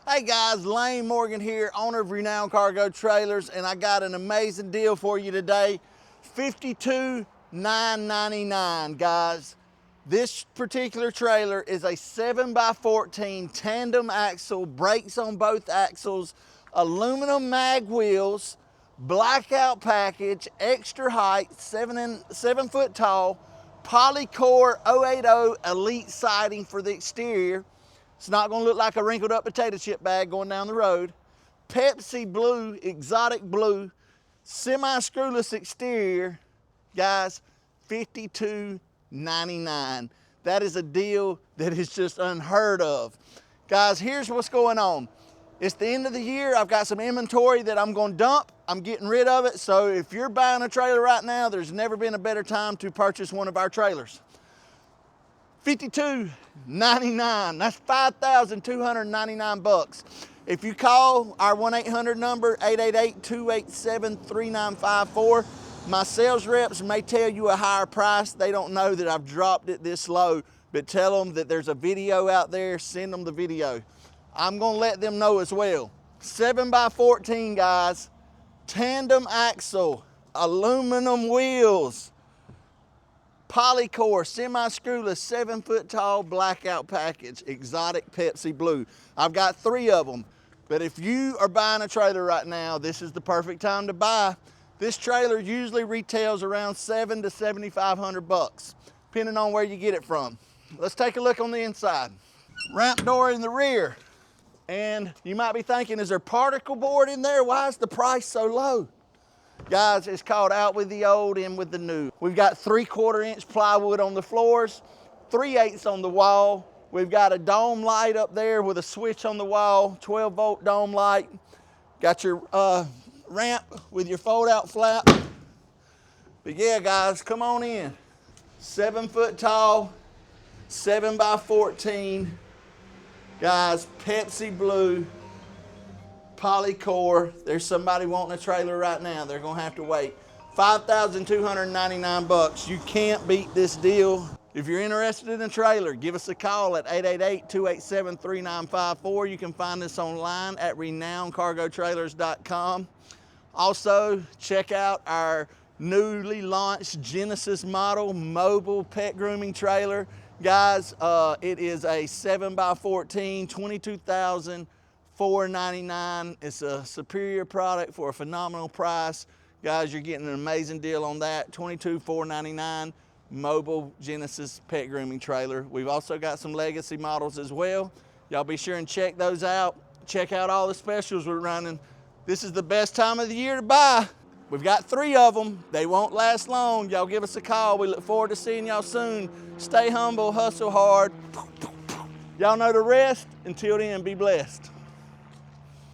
Hey guys, Lane Morgan here, owner of Renown Cargo Trailers, and I got an amazing deal for you today. $52,999, guys. This particular trailer is a 7x14 tandem axle, brakes on both axles, aluminum mag wheels, blackout package, extra height, 7 foot tall, Polycore 080 elite siding for the exterior. It's not gonna look like a wrinkled up potato chip bag going down the road. Pepsi Blue, exotic blue, semi-screwless exterior. Guys, $52.99. That is a deal that is just unheard of. Guys, here's what's going on. It's the end of the year. I've got some inventory that I'm gonna dump. I'm getting rid of it. So if you're buying a trailer right now, there's never been a better time to purchase one of our trailers. $52.99, that's $5,299. If you call our 1-800 number, 888-287-3954, my sales reps may tell you a higher price. They don't know that I've dropped it this low, but tell them that there's a video out there, send them the video. I'm gonna let them know as well. 7x14, guys, tandem axle, aluminum wheels, Polycore, semi-screwless, 7 foot tall blackout package, exotic Pepsi Blue. I've got 3 of them, but if you are buying a trailer right now, this is the perfect time to buy. This trailer usually retails around $700 to $7,500, depending on where you get it from. Let's take a look on the inside. Ramp door in the rear. And you might be thinking, is there particle board in there? Why is the price so low? Guys, it's called out with the old, in with the new. We've got 3/4 inch plywood on the floors, 3/8 on the wall. We've got a dome light up there with a switch on the wall, 12 volt dome light. Got your ramp with your fold out flap. But yeah, guys, come on in. 7 foot tall, 7x14. Guys, Pepsi Blue, Polycore. There's somebody wanting a trailer right now. They're gonna have to wait. $5,299. You can't beat this deal. If you're interested in a trailer, give us a call at 888-287-3954. You can find us online at renowncargotrailers.com. Also, check out our newly launched Genesis model mobile pet grooming trailer. Guys, it is a 7x14, $22,499. It's a superior product for a phenomenal price. Guys, you're getting an amazing deal on that. $22,499 mobile Genesis pet grooming trailer. We've also got some legacy models as well. Y'all be sure and check those out. Check out all the specials we're running. This is the best time of the year to buy. We've got 3 of them. They won't last long. Y'all give us a call. We look forward to seeing y'all soon. Stay humble, hustle hard. Y'all know the rest. Until then, be blessed.